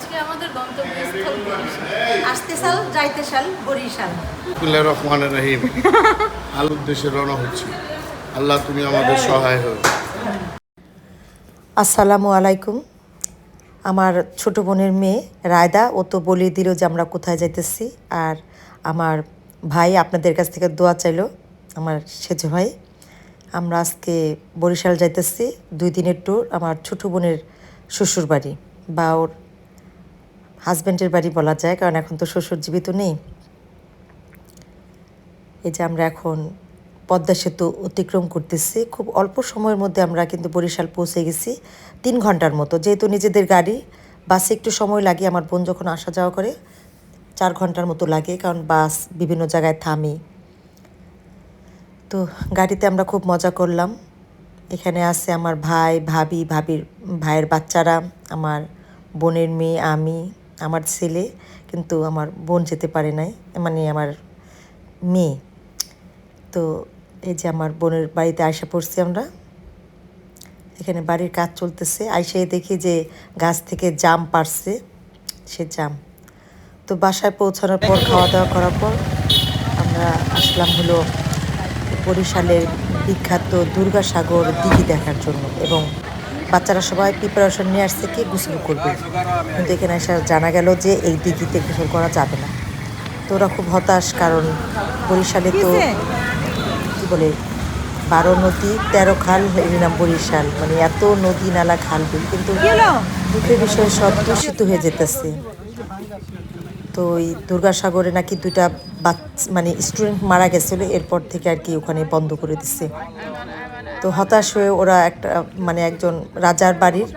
আজকে আমাদের গন্তব্যস্থল বরিশাল। আসতে সাল যাইতে সাল বরিশাল। বিসমিল্লাহির রহমানির রহিম। আল উদ্দেশ্যে রওনা হচ্ছি। আল্লাহ তুমি আমাদের সহায় হও। আসসালামু আলাইকুম। আমার ছোট বোনের মেয়ে রায়দা ও তো বলে দিল যে আমরা কোথায় যাইতেছি। আর আমার ভাই আপনাদের কাছ থেকে দোয়া চাইলো, আমার সেজো ভাই। আমরা আজকে বরিশাল যাইতেছি 2 দিনের ট্যুর। আমার ছোট বোনের শ্বশুর বাড়ি বা ওর হাজব্যান্ডের বাড়ি বলা যায়, কারণ এখন তো শ্বশুর জীবিত নেই। এই যে আমরা এখন পদ্মা সেতু অতিক্রম করতেছি। খুব অল্প সময়ের মধ্যে আমরা কিন্তু বরিশাল পৌঁছে গেছি, 3 ঘন্টার মতো। যেহেতু নিজেদের গাড়ি, বাসে একটু সময় লাগে। আমার বোন যখন আসা যাওয়া করে 4 ঘন্টার মতো লাগে, কারণ বাস বিভিন্ন জায়গায় থামে। তো গাড়িতে আমরা খুব মজা করলাম। এখানে আছে আমার ভাই, ভাবি, ভাবির ভাইয়ের বাচ্চারা, আমার বোনের মেয়ে, আমি, আমার ছেলে। কিন্তু আমার বোন যেতে পারে নাই, মানে আমার মেয়ে। তো এই যে আমার বোনের বাড়িতে আয়সা পড়ছি আমরা। এখানে বাড়ির কাজ চলতেছে। আইসে দেখি যে গাছ থেকে জাম পাড়ছে, সে জাম। তো বাসায় পৌঁছানোর পর, খাওয়া দাওয়া করার পর আমরা আসলাম হলো বরিশালের বিখ্যাত দুর্গাসাগর দিঘি দেখার জন্য। এবং বাচ্চারা সবাই প্রিপারেশন নিয়ে আসছে কি গোসল করবে, কিন্তু এখানে এসে জানা গেল যে এই দিঘিতে গোসল করা যাবে না। তো ওরা খুব হতাশ, কারণ বরিশালে তো কী বলে 12 নদী 13 খাল, এর নাম বরিশাল। মানে এত নদী নালা খাল বিল, কিন্তু দুঃখের বিষয়ে সব দূষিত হয়ে যেতেছে। তো ওই দুর্গাসাগরে নাকি 2টা মানে স্টুডেন্ট মারা গেছিলো, এরপর থেকে আর কি ওখানে বন্ধ করে দিচ্ছে। তো হতাশ হয়ে ওরা একটা মানে একজন রাজার বাড়ির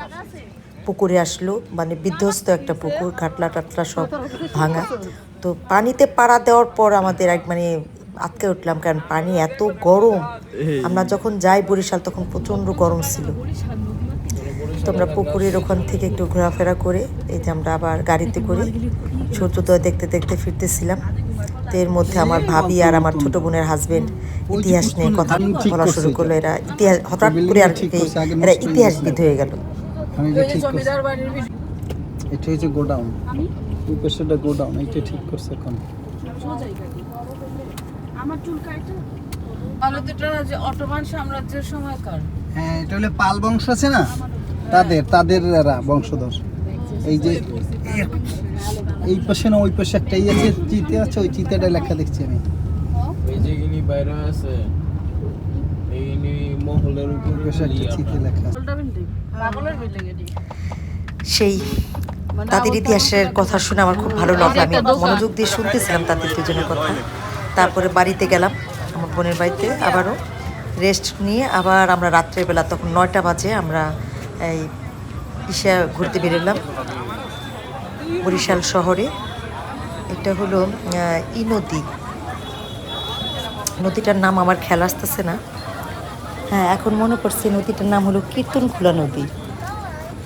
পুকুরে আসলো, মানে বিধ্বস্ত একটা পুকুর, ঘাটলা টাটলা সব ভাঙা। তো পানিতে পাড়া দেওয়ার পর আমাদের মানে আটকে উঠলাম, কারণ পানি এত গরম। আমরা যখন যাই বরিশাল তখন প্রচণ্ড গরম ছিল। তো আমরা পুকুরের ওখান থেকে একটু ঘোরাফেরা করে এই যে আমরা আবার গাড়িতে করে সূর্যোদয় দেখতে দেখতে ফিরতেছিলাম। তো এর মধ্যে আমার ভাবি আর আমার ছোট বোনের হাজবেন্ড ইতিহাস নিয়ে কথা বলা শুরু করলো। এরা ইতিহাস হঠাৎ করে আর কি এরা ইতিহাসবিদ হয়ে গেল। এটা হচ্ছে গোডাউন, ওই পাশেটা গোডাউন, এটা ঠিক করছে এখন। আমার চুল কাটা আলো দুটো যে অটোমান সাম্রাজ্যের সময়কার। হ্যাঁ, এটা হলে পাল বংশ আছে না, তাদের বংশধর। এই যে এই পাশে না ওই পাশে একটা আছে, চিতে আছে, ওই চিতেটা লেখা দেখছি আমি। এই যে ইনি বাইরে আছে, ইনি মহলের উপর পাশে একটা চিতে লেখা আছে। সেই তাদের ইতিহাসের কথা শুনে আমার খুব ভালো লাগলো। আমি মনোযোগ দিয়ে শুনতেছিলাম তাদের দুজনের কথা। তারপরে বাড়িতে গেলাম, আমার বোনের বাড়িতে আবারও রেস্ট নিয়ে। আবার আমরা রাত্রেবেলা তখন 9টা বাজে আমরা এই ইসা ঘুরতে বেরোলাম বরিশাল শহরে। এটা হলো ই নদী, নদীটার নাম আমার খেয়াল আসতেছে না। হ্যাঁ, এখন মনে পড়ছে, নদীটার নাম হলো কীর্তনখোলা নদী।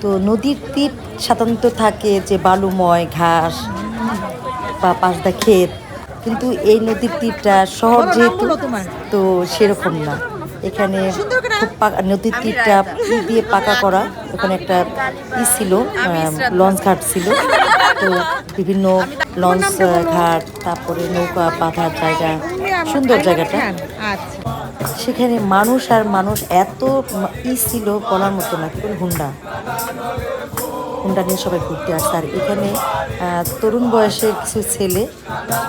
তো নদীর তীর সাধারণত থাকে যে বালুময় ঘাস বা পাশদা ক্ষেত, কিন্তু এই নদীর তীরটা শহর যেহেতু, তো সেরকম না। এখানে খুব নদীর তীরটা দিয়ে পাকা করা। ওখানে একটা ছিল, লঞ্চ ঘাট ছিল। তো বিভিন্ন লঞ্চ ঘাট, তারপরে নৌকা বাঁধার জায়গা, সুন্দর জায়গাটা। সেখানে মানুষ আর মানুষ এত ছিল বলার মতো না। কিন্তু হুন্ডা নিয়ে সবাই ঘুরতে আসছে। আর এখানে তরুণ বয়সের কিছু ছেলে,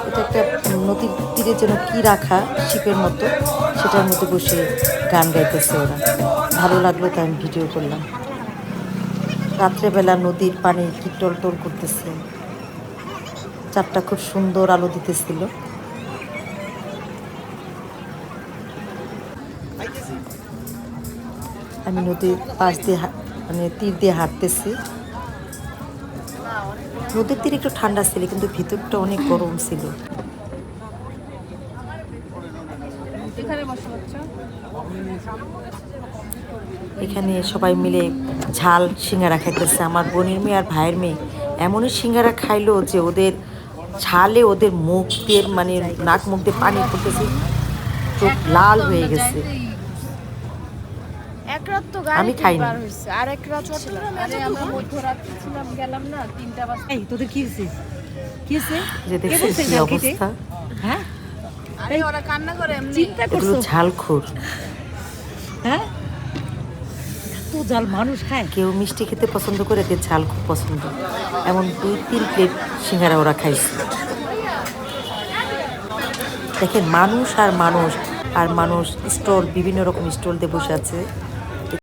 এটা একটা নদীর তীরে যেন কি রাখা শিপের মতো, সেটার মধ্যে বসে গান গাইতেছে ওরা। ভালো লাগলো, তাই আমি ভিডিও করলাম। রাত্রেবেলা নদীর পানি কি টলটল করতেছে, চারটা খুব সুন্দর আলো দিতেছিল। আমি নদীর পাশ দিয়ে মানে তীর দিয়ে হাঁটতেছি। নদীর তীর একটু ঠান্ডা ছিল, কিন্তু ভিতরটা অনেক গরম ছিল। এখানে সবাই মিলে ঝাল সিঙ্গারা খাইতেছে। আমার বোনের মেয়ে আর ভাইয়ের মেয়ে এমনই সিঙ্গারা খাইলো যে ওদের ঝালে ওদের মুখ দিয়ে, মানে নাক মুখ দিয়ে পানি পড়তেছে, চোখ লাল হয়ে গেছে। এক রাত তো আমি গাড়ি খাইনি। বার হইছে আর এক রাত ছিল আরে আমরা মধ্যরাত্রি ছিলাম গেলাম না 3টা বাজে এই তোদের কি হয়েছে কি হয়েছে যে দেখছিস বলছে কি ঝাল খেতে? অবস্থা, হ্যাঁ আরে ওরা কান্না করে এমনি চিন্তা এগুলো করছো ঝালখোর। হ্যাঁ তো জাল মানুষ খায় কেউ মিষ্টি খেতে পছন্দ করে, কেউ ঝাল খুব পছন্দ। এমন 2-3 প্লেট সিঙ্গারা ওরা খাইছে। দেখেন মানুষ আর মানুষ আর মানুষ, স্টল, বিভিন্ন রকম স্টল দিয়ে বসে আছে।